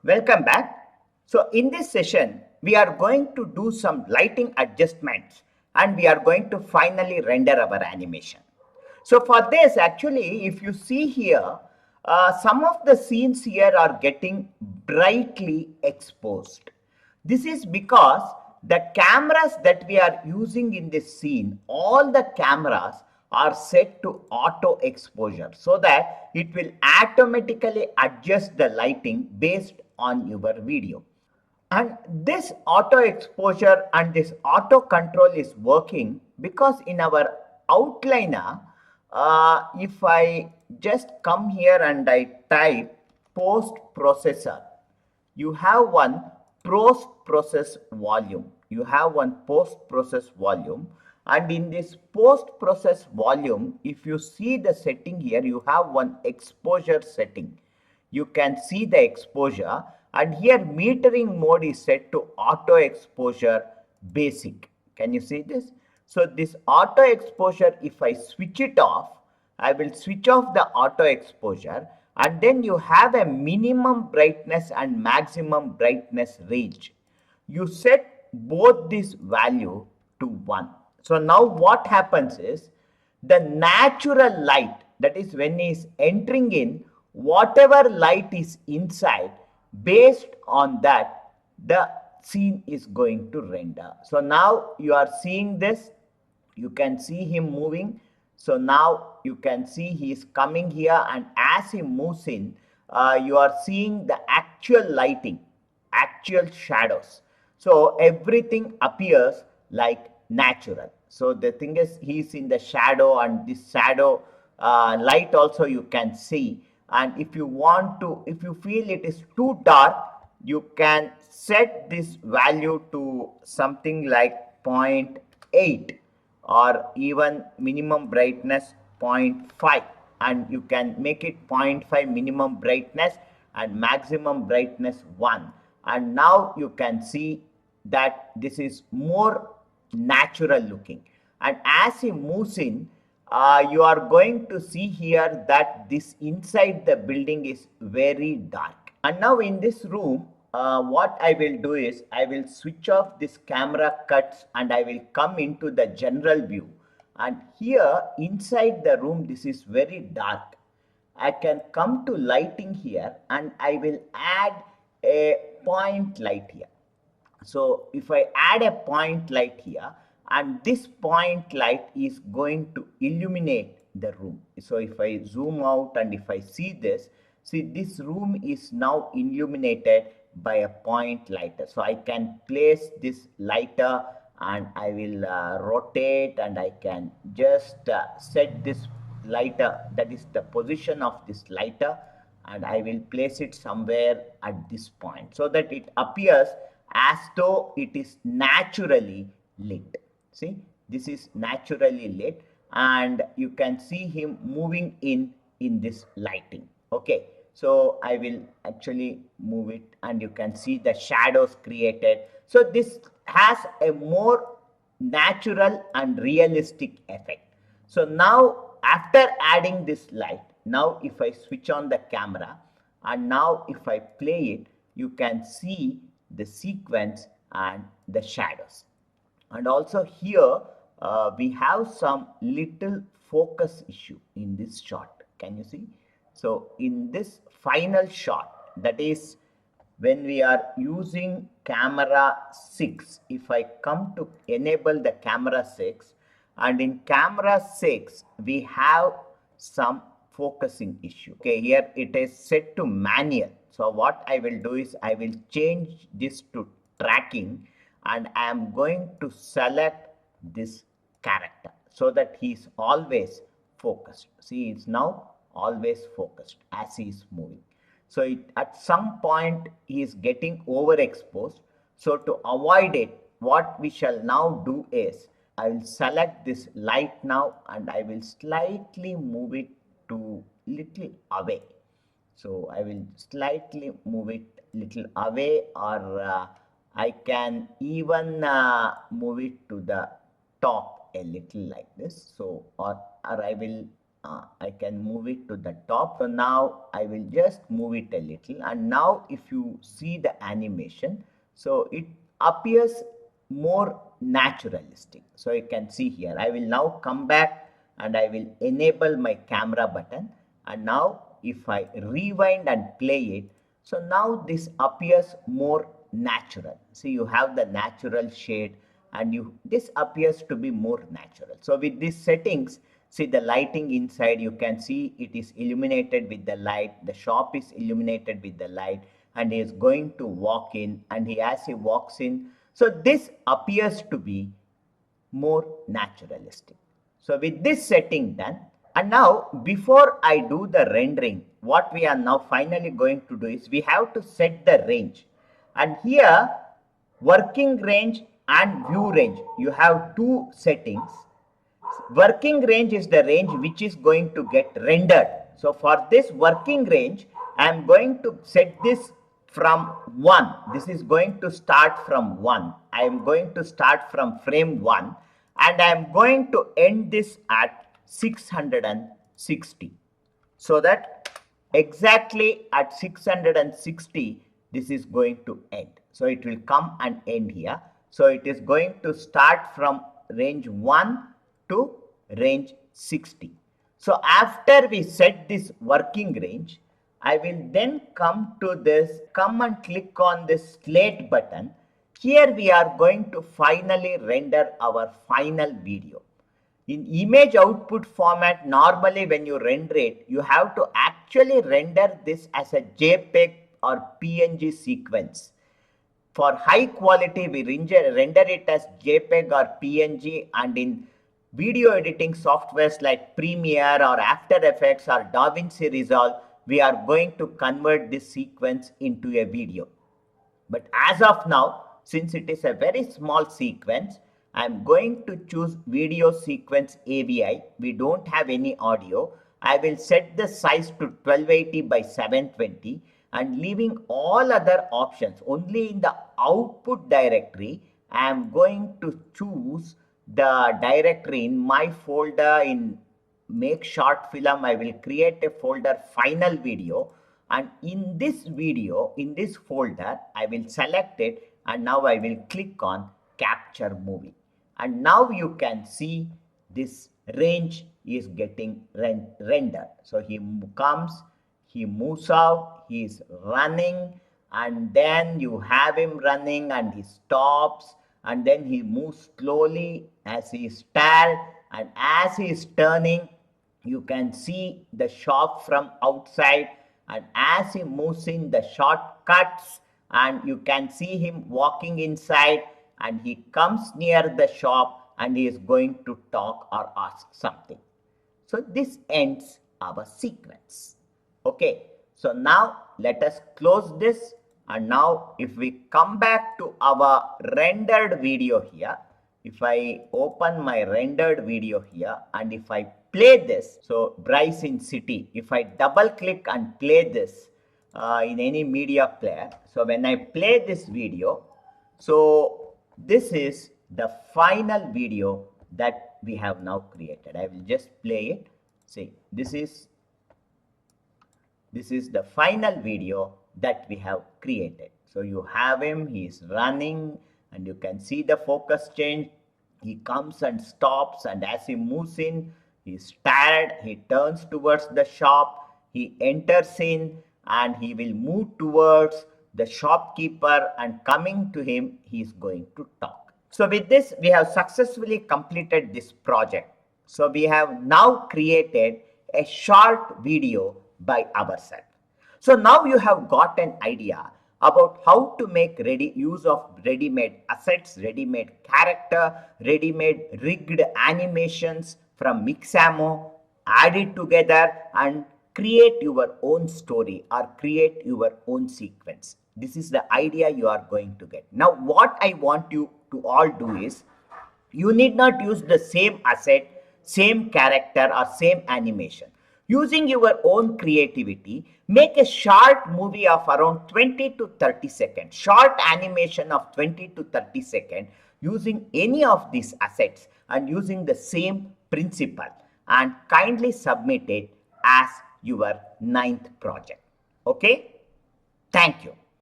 Welcome back. So in this session, we are going to do some lighting adjustments and we are going to finally render our animation. So for this, actually, if you see here, some of the scenes here are getting brightly exposed. This is because the cameras that we are using in this scene, all the cameras are set to auto exposure so that it will automatically adjust the lighting based on your video. And this auto exposure and this auto control is working because in our outliner, if I just come here and I type post processor, you have one post process volume. You have one post process volume. And in this post process volume, if you see the setting here, you have one exposure setting. You can see the exposure, and here metering mode is set to auto exposure basic. Can you see this? So this auto exposure, if I switch it off, I will switch off the auto exposure, and then you have a minimum brightness and maximum brightness range. You set both this value to 1. So now what happens is the natural light, that is when he is entering in, whatever light is inside, based on that the scene is going to render. So now you are seeing this, you can see him moving. So now you can see he is coming here, and as he moves in, you are seeing the actual lighting, actual shadows. So everything appears like natural. So the thing is, he's in the shadow, and this shadow light also you can see. And if you want to, if you feel it is too dark, you can set this value to something like 0.8 or even minimum brightness 0.5, and you can make it 0.5 minimum brightness and maximum brightness 1. And now you can see that this is more natural looking, and as he moves in, you are going to see here that this inside the building is very dark. And now in this room, what I will do is I will switch off this camera cuts and I will come into the general view. And here inside the room, this is very dark. I can come to lighting here and I will add a point light here. So if I add a point light here, and this point light is going to illuminate the room. So if I zoom out and if I see this, see this room is now illuminated by a point lighter. So I can place this lighter and I will rotate, and I can just set this lighter, that is the position of this lighter, and I will place it somewhere at this point so that it appears as though it is naturally lit. See, this is naturally lit, and you can see him moving in this lighting. Okay, so I will actually move it, and you can see the shadows created. So this has a more natural and realistic effect. So now after adding this light, now if I switch on the camera and now if I play it, you can see the sequence and the shadows. And also here we have some little focus issue in this shot. Can you see? So in this final shot, that is when we are using camera 6, if I come to enable the camera 6, and in camera 6 we have some focusing issue. Okay, here it is set to manual. So what I will do is I will change this to tracking, and I am going to select this character so that he is always focused. See, it's now always focused as he is moving. So at some point he is getting overexposed. So to avoid it, what we shall now do is I will select this light now, and I will slightly move it to little away. So I will slightly move it little away, or I can even move it to the top a little like this. So or I will I can move it to the top. So now I will just move it a little, and now if you see the animation, so it appears more naturalistic. So you can see here, I will now come back and I will enable my camera button, and now if I rewind and play it, so now this appears more natural. See, you have the natural shade, and this appears to be more natural. So with these settings, see the lighting inside, you can see it is illuminated with the light, the shop is illuminated with the light, and he is going to walk in, and as he walks in, so this appears to be more naturalistic. So with this setting done, and now before I do the rendering, what we are now finally going to do is we have to set the range. And here, working range and view range, you have two settings. Working range is the range which is going to get rendered. So for this working range, I am going to set this from 1. This is going to start from 1. I am going to start from frame 1, and I am going to end this at 660. So that exactly at 660, this is going to end. So it will come and end here. So it is going to start from range 1 to range 60. So after we set this working range, I will then come and click on this slate button. Here we are going to finally render our final video. In image output format, normally when you render it, you have to actually render this as a JPEG or PNG sequence. For high quality, we render it as JPEG or PNG, and in video editing softwares like Premiere or After Effects or DaVinci Resolve, we are going to convert this sequence into a video. But as of now, since it is a very small sequence, I am going to choose video sequence AVI. We don't have any audio. I will set the size to 1280 by 720, and leaving all other options. Only in the output directory, I am going to choose the directory in my folder in make short film. I will create a folder final video, and in this video, in this folder, I will select it, and now I will click on capture movie, and now you can see this range is getting rendered. So he comes, he moves out, he is running, and then you have him running and he stops, and then he moves slowly as he is tired, and as he is turning, you can see the shop from outside, and as he moves in, the shot cuts, and you can see him walking inside, and he comes near the shop and he is going to talk or ask something. So this ends our sequence. Okay, so now let us close this, and now if we come back to our rendered video here, if I open my rendered video here and if I play this, so Bryce in City, if I double click and play this in any media player, so when I play this video, so this is the final video that we have now created. I will just play it. See, this is the final video that we have created. So you have him, he is running, and you can see the focus change. He comes and stops, and as he moves in, he is tired, he turns towards the shop, he enters in, and he will move towards the shopkeeper, and coming to him, he is going to talk. So with this, we have successfully completed this project. So we have now created a short video by ourselves. So now you have got an idea about how to make use of ready-made assets, ready-made character, ready-made rigged animations from Mixamo, add it together and create your own story or create your own sequence. This is the idea you are going to get. Now what I want you to all do is, you need not use the same asset, same character or same animation. Using your own creativity, make a short movie of around 20 to 30 seconds, short animation of 20 to 30 seconds using any of these assets and using the same principle. and kindly submit it as your 9th project. Okay? Thank you.